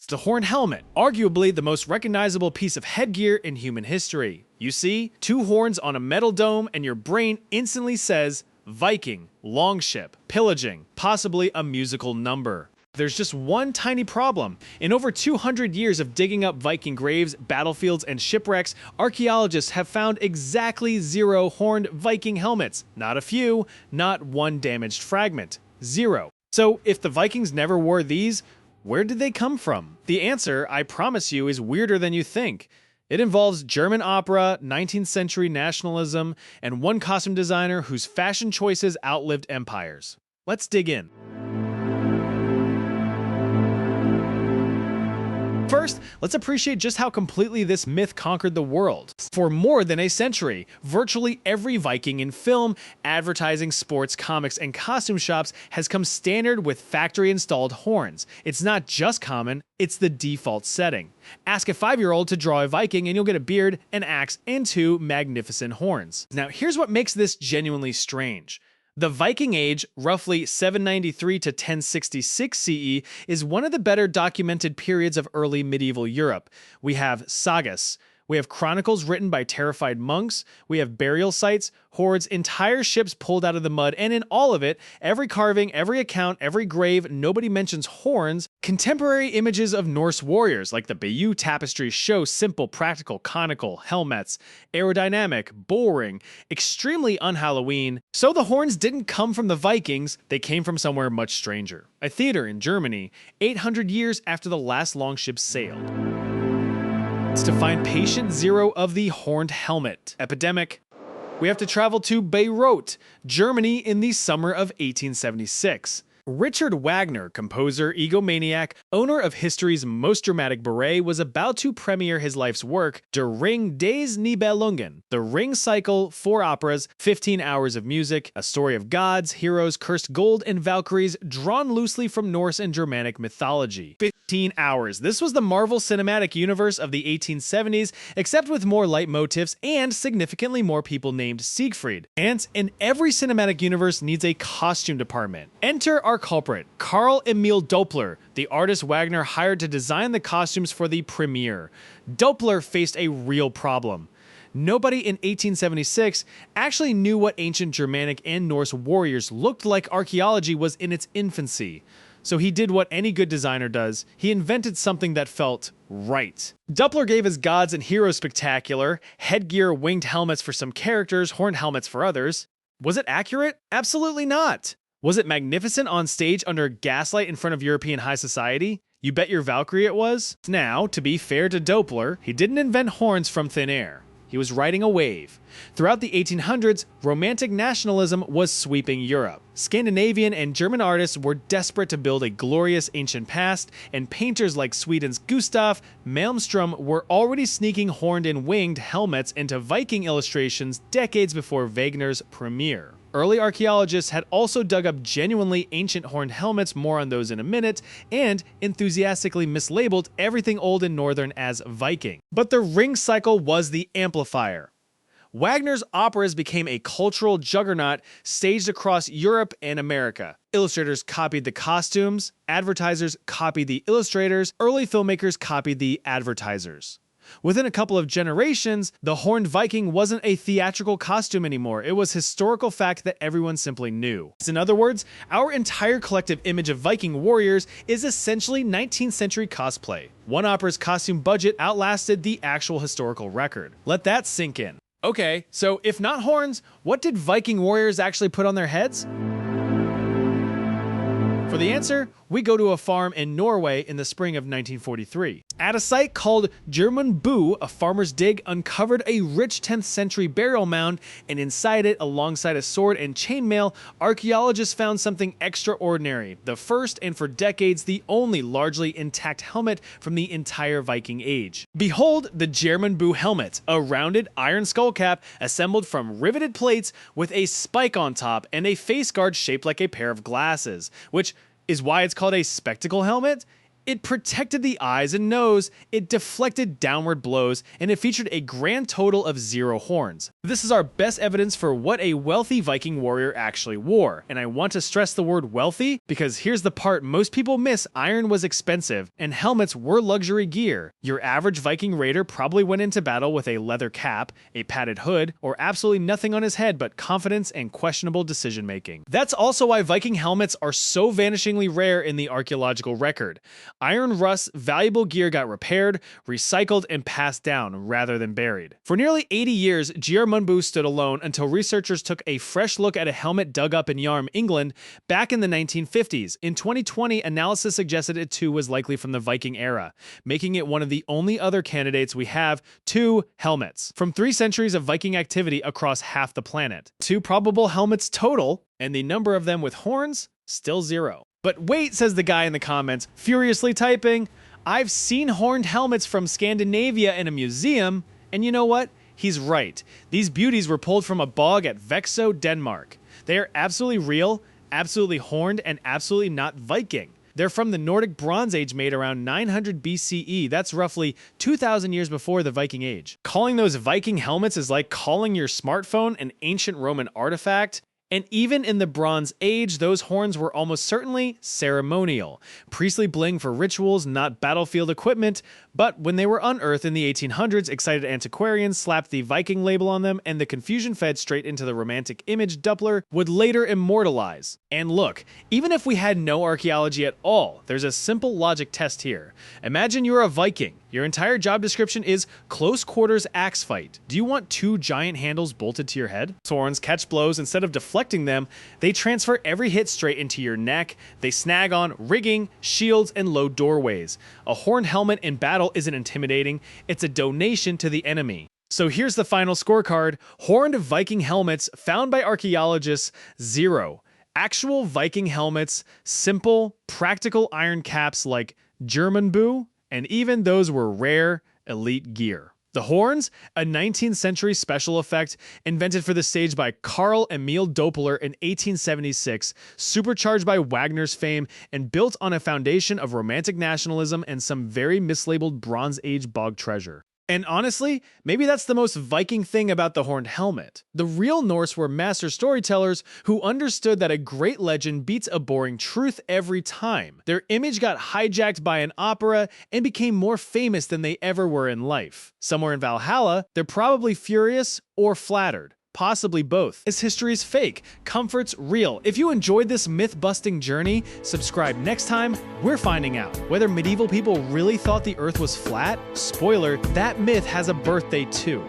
It's the horned helmet, arguably the most recognizable piece of headgear in human history. You see, two horns on a metal dome and your brain instantly says Viking, longship, pillaging, possibly a musical number. There's just one tiny problem. In over 200 years of digging up Viking graves, battlefields, and shipwrecks, archaeologists have found exactly 0 horned Viking helmets. Not a few, not one damaged fragment. 0. So if the Vikings never wore these, where did they come from? The answer, I promise you, is weirder than you think. It involves German opera, 19th century nationalism, and one costume designer whose fashion choices outlived empires. Let's dig in. First, let's appreciate just how completely this myth conquered the world. For more than a century, virtually every Viking in film, advertising, sports, comics, and costume shops has come standard with factory-installed horns. It's not just common, it's the default setting. Ask a 5-year-old to draw a Viking and you'll get a beard, an axe, and 2 magnificent horns. Now, here's what makes this genuinely strange. The Viking Age, roughly 793 to 1066 CE, is one of the better documented periods of early medieval Europe. We have sagas. We have chronicles written by terrified monks, we have burial sites, hordes, entire ships pulled out of the mud, and in all of it, every carving, every account, every grave, nobody mentions horns. Contemporary images of Norse warriors, like the Bayeux tapestries, show simple, practical, conical helmets, aerodynamic, boring, extremely un-Halloween. So the horns didn't come from the Vikings, they came from somewhere much stranger. A theater in Germany, 800 years after the last longship sailed. To find patient 0 of the horned helmet epidemic, we have to travel to Bayreuth, Germany in the summer of 1876. Richard Wagner, composer, egomaniac, owner of history's most dramatic beret, was about to premiere his life's work, Der Ring des Nibelungen, The Ring Cycle, 4 operas, 15 hours of music, a story of gods, heroes, cursed gold, and Valkyries drawn loosely from Norse and Germanic mythology. 15 hours. This was the Marvel Cinematic Universe of the 1870s, except with more leitmotifs and significantly more people named Siegfried. And in every cinematic universe needs a costume department. Enter our culprit, Carl Emil Doepler, the artist Wagner hired to design the costumes for the premiere. Doepler faced a real problem. Nobody in 1876 actually knew what ancient Germanic and Norse warriors looked like. Archaeology was in its infancy. So he did what any good designer does. He invented something that felt right. Doepler gave his gods and heroes spectacular, headgear, winged helmets for some characters, horned helmets for others. Was it accurate? Absolutely not. Was it magnificent on stage under gaslight in front of European high society? You bet your Valkyrie it was? Now, to be fair to Doepler, he didn't invent horns from thin air. He was riding a wave. Throughout the 1800s, Romantic nationalism was sweeping Europe. Scandinavian and German artists were desperate to build a glorious ancient past, and painters like Sweden's Gustav Malmström were already sneaking horned and winged helmets into Viking illustrations decades before Wagner's premiere. Early archaeologists had also dug up genuinely ancient horned helmets, more on those in a minute, and enthusiastically mislabeled everything old and northern as Viking. But the ring cycle was the amplifier. Wagner's operas became a cultural juggernaut staged across Europe and America. Illustrators copied the costumes, advertisers copied the illustrators, early filmmakers copied the advertisers. Within a couple of generations, the horned Viking wasn't a theatrical costume anymore. It was historical fact that everyone simply knew. In other words, our entire collective image of Viking warriors is essentially 19th century cosplay. One opera's costume budget outlasted the actual historical record. Let that sink in. Okay, so if not horns, what did Viking warriors actually put on their heads? For the answer, we go to a farm in Norway in the spring of 1943. At a site called Gjermundbu, a farmer's dig uncovered a rich 10th century burial mound, and inside it, alongside a sword and chainmail, archaeologists found something extraordinary. The first, and for decades, the only largely intact helmet from the entire Viking Age. Behold the Gjermundbu helmet, a rounded iron skull cap assembled from riveted plates with a spike on top and a face guard shaped like a pair of glasses, which is why it's called a spectacle helmet. It protected the eyes and nose, it deflected downward blows, and it featured a grand total of 0 horns. This is our best evidence for what a wealthy Viking warrior actually wore. And I want to stress the word wealthy because here's the part most people miss: iron was expensive, and helmets were luxury gear. Your average Viking raider probably went into battle with a leather cap, a padded hood, or absolutely nothing on his head but confidence and questionable decision making. That's also why Viking helmets are so vanishingly rare in the archaeological record. Iron rust, valuable gear got repaired, recycled, and passed down rather than buried. For nearly 80 years, Gjermundbu stood alone until researchers took a fresh look at a helmet dug up in Yarm, England, back in the 1950s. In 2020, analysis suggested it too was likely from the Viking era, making it one of the only other candidates we have: 2 helmets from 3 centuries of Viking activity across half the planet. 2 probable helmets total, and the number of them with horns, still 0. But wait, says the guy in the comments, furiously typing, I've seen horned helmets from Scandinavia in a museum, and you know what? He's right. These beauties were pulled from a bog at Veksø, Denmark. They are absolutely real, absolutely horned, and absolutely not Viking. They're from the Nordic Bronze Age, made around 900 BCE. That's roughly 2,000 years before the Viking Age. Calling those Viking helmets is like calling your smartphone an ancient Roman artifact. And even in the Bronze Age, those horns were almost certainly ceremonial. Priestly bling for rituals, not battlefield equipment. But when they were unearthed in the 1800s, excited antiquarians slapped the Viking label on them, and the confusion fed straight into the romantic image Doepler would later immortalize. And look, even if we had no archaeology at all, there's a simple logic test here. Imagine you're a Viking. Your entire job description is close quarters axe fight. Do you want 2 giant handles bolted to your head? Swords catch blows. Instead of deflecting them, they transfer every hit straight into your neck. They snag on rigging, shields, and low doorways. A horned helmet in battle isn't intimidating, it's a donation to the enemy. So here's the final scorecard. Horned Viking helmets found by archaeologists, 0. Actual Viking helmets, simple, practical iron caps like Gjermundbu, and even those were rare, elite gear. The horns, a 19th century special effect invented for the stage by Carl Emil Doepler in 1876, supercharged by Wagner's fame and built on a foundation of romantic nationalism and some very mislabeled Bronze Age bog treasure. And honestly, maybe that's the most Viking thing about the horned helmet. The real Norse were master storytellers who understood that a great legend beats a boring truth every time. Their image got hijacked by an opera and became more famous than they ever were in life. Somewhere in Valhalla, they're probably furious or flattered. Possibly both. As history is fake, comfort's real. If you enjoyed this myth-busting journey, subscribe next time. We're finding out whether medieval people really thought the earth was flat. Spoiler, that myth has a birthday too.